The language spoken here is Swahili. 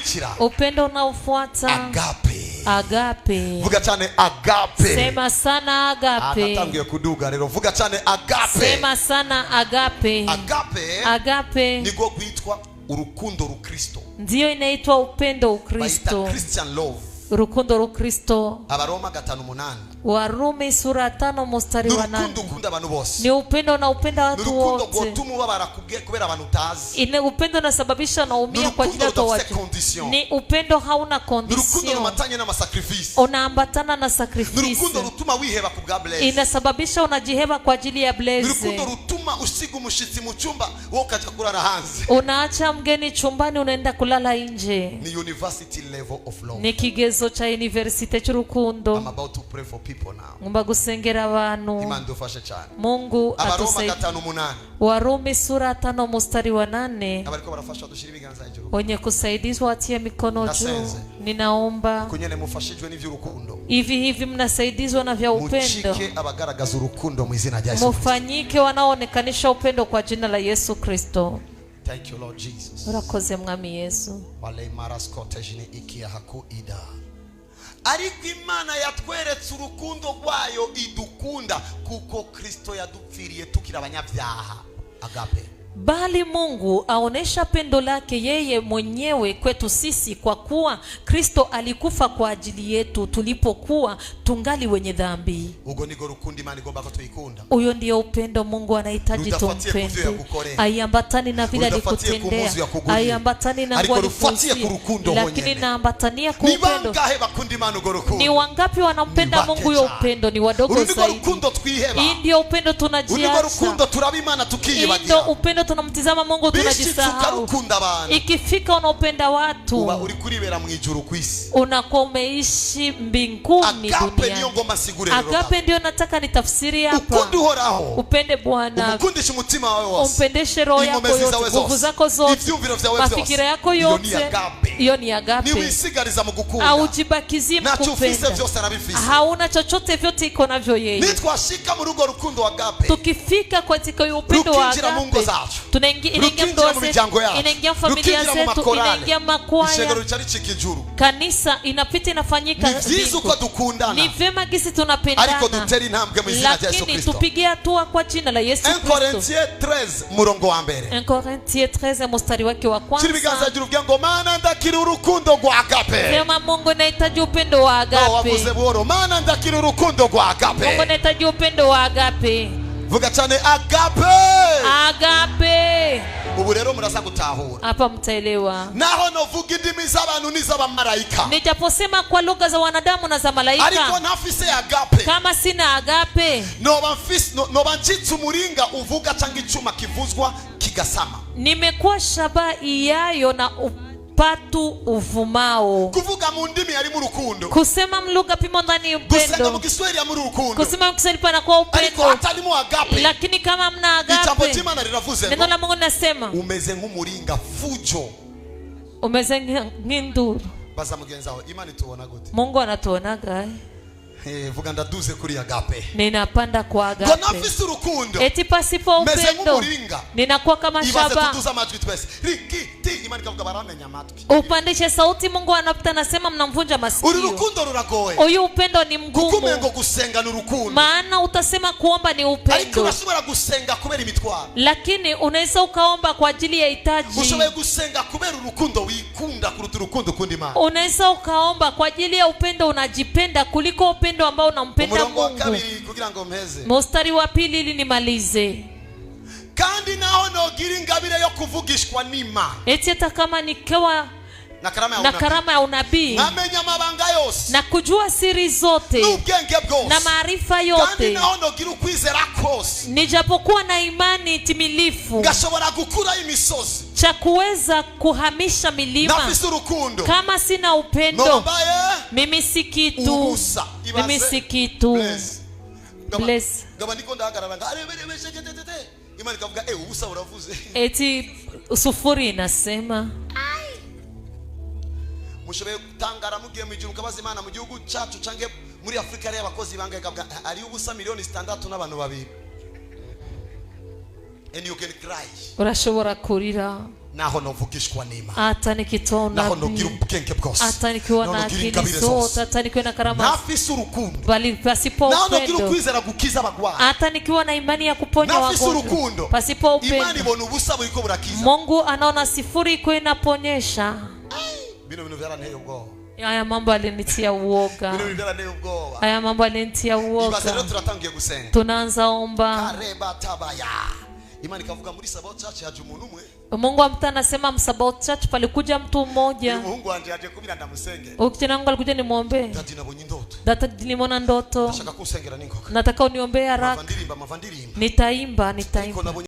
ukurikira, upendo unaofuata, agape. Agape. Vuga cyane agape. Sema sana agape. Natangiye kuduga rero. Vuga cyane agape. Sema sana agape. Agape. Agape Niko kwitwa urukundo rukristo. Ndiyo inaitwa upendo ukristo. Baita Christian love. Urukundo rukristo. Abaroma 5:8. Warumi sura 5 mstari wa 8. Urukundo ukunda abantu bose. Ni upendo na upenda watu wote. Urukundo gotuma ubabara kubera abantu utazi. Ine upendo unasababisha na umia kwa ajili ya watu. Ni upendo hauna condition. Urukundo rumatanye na sacrifice. Unaambatana na sacrifice. Urukundo rutuma wiheba kubwa blessing. Inasababisha unajiheba kwa ajili ya blessing. Urukundo rutuma usiga umushitsi mu cyumba wo ukaja kulala hanze. Unaacha mgeni chumbani unaenda kulala nje. Ni university level of love. Ni kigezo cha university cy'urukundo. I'm about to pray for people now. Ngomba gusengera abantu. Imana dufashe cyane. Mungu atusaidie. Abaroma 5:8. Warumi sura 5 mstari wa 8. Abariko barafasha dushira ibiganza hejuru. Wenye kusaidizwa atie mikono juu. Ninaomba kunyene mufashijwe n'ivy'urukundo. Hivi mnasaidizwa na vya upendo. Muchike abagaragaza urukundo mu izina rya Yesu. Mufanyike wanaoonekanisha upendo kwa jina la Yesu Kristo. Thank you Lord Jesus. Urakoze mwami Yesu. Wale maraskotejini ikia hakuida. Ariko Imana yatweretse urukundo rwayo idukunda kuko Kristo yadupfiriye tukira abanyabyaha. Agape. Bali Mungu aonesha pendo lake yeye mwenyewe kwetu sisi kwa kuwa Kristo alikufa kwa ajili yetu tulipokuwa tungali wenye dhambi. Ugo nigo rukundo Imana igomba ko tuyikunda. Huyo ndio upendo Mungu anahitaji tumpende. Aiambatani na vile alikutendea. Aiambatani na kukufuatia. Lakini naambatania kwa upendo. Ni wangapi wanampenda Mungu yo upendo? Ni wadogo zaidi. Hii ndio upendo tunajiacha. Ndio upendo tunamtizama Mungu tunajisahau. Ikifika unaupenda watu, uba uri kuribera mu ijuru kwisi, unakuwa umeishi mbinguni duniani. Agape ndio nataka nitafsiri hapa. Upende Bwana, umpendeshe roho yako yote, nguvu zako zote, mafikira yako yote. Hiyo ni agape. Aujibakizie mkupenda. Hauna chochote vyote iko navyo yeye. Tukifika katika upendo wa agape, tunaingia ndoa zetu, inaingia familia zetu, inaingia makwaya, kanisa inapita inafanyika. Ni vema gisi tunapendana, lakini tupigie hatua kwa jina la Yesu Kristo. 1 Corinthiens 13 mstari wake wa kwanza. Sema Mungu anahitaji upendo wa agape. Mungu anahitaji upendo wa agape. Vuga cyane agape. Agape. Ubu rero murasa gutahura. Hapa mtaelewa. Naho novuga indimi z'abantu n'iz'abamarayika. Nijaposema kwa lugha za wanadamu na za malaika. Ariko nafise agape. Kama sina agape, noba ncitse umuringa uvuga cyangwa icuma kivuzwa kigasama. Nimekuwa shaba iyayo na patu uvumao. Kuvuga mu ndimi yari mu rukundo. Kusema mlugha pimo ndani upendo. Kusema mu Kiswahili ya mu rukundo. Kusema mu Kiswahili pana kwa upendo. Ariko hatali mu agape. Lakini kama mna agape, ijambo ry'Imana riravuze ngo neno la Mungu nasema umeze nk'umuringa fujo. Umeze nk'induru. Baza mugenza wawe Imana itubona gute? Mungu anatuonaga. Vuga ndaduze kuri agape. Ninapanda kwa agape. Ngo nafise urukundo. Eti pasipo upendo ninakuwa kama shaba. Upandishe sauti, Mungu anapita nasema mnamvunja masikio. Urukundo ruragoye. Uyu upendo ni mgumu. Kukumengo gusenga n'urukundo. Maana utasema kuomba ni upendo. Ariko urashobora gusenga kubera imitwaro. Lakini unaweza ukaomba kwa ajili ya hitaji. Ushoboye gusenga kubera urukundo wikunda kuruta urukundo kundi Imana. Unaweza ukaomba kwa ajili ya upendo unajipenda kuliko upendo ambao unampenda Mungu. Mstari wa 2 ili nimalize. Kandi naho nogira ingabire yo kuvugishwa n'Imana. Eti hata kama nikewa na karama ya unabii, ngamenya amabanga yose, na kujua siri zote, n'ubwenge bwose, na maarifa yote. Kandi naho nogira ukwizera kose, nijapokuwa na imani timilifu, ngashobora gukura imisozi, cha kuweza kuhamisha milima. Nafise urukundo. Kama sina upendo, mimi si kitu. Mimi si kitu. Bless. Ngaba niko ndahagarara ngareberebeshegetete. Imana ikavuga ubusa uravuze. Eti sufuri inasema. Mushobe tangara mugiye mu ijuru kabaza Imana mu gihugu cyacu cange muri Afrika ari abakozi banga ikavuga ari ubusa miliyoni 6 n'abantu 2. And you can cry. Urashobora kurira. naho novugishwa nima, hata nikitoa naho nogira ubwenge bwose, hata nikiwa na akili zote, hata nikiwa na karama, nafise urukundo, bali pasipo upendo, naho nogira ukwizera gukiza abagwayi, hata nikiwa na imani ya kuponya wagonjwa, pasipo upendo, imani ibona ubusa buriko burakiza. Mungu anaona sifuri iko inaponyesha. Bino vyaranteye ubwoba. Haya mambo alinitia uoga. Bino vyaranteye ubwoba. Haya mambo alinitia uoga. Ibaze leo turatangiye gusenga. Tunaanza omba. Kareba tabaya. Imani kavuga muri Sabaoth Church haje umuntu umwe. Mungu amta anasema Sabaoth Church palikuja mtu mmoja. Mungu anje aje kubira ndamusenge. Ukijana wangu alikuja nimuombe. Dadi nabonye ndoto. Data nimeona ndoto. Nataka kusengera ningoka. Nataka uniombee haraka. Mavandirimba. Nitaimba.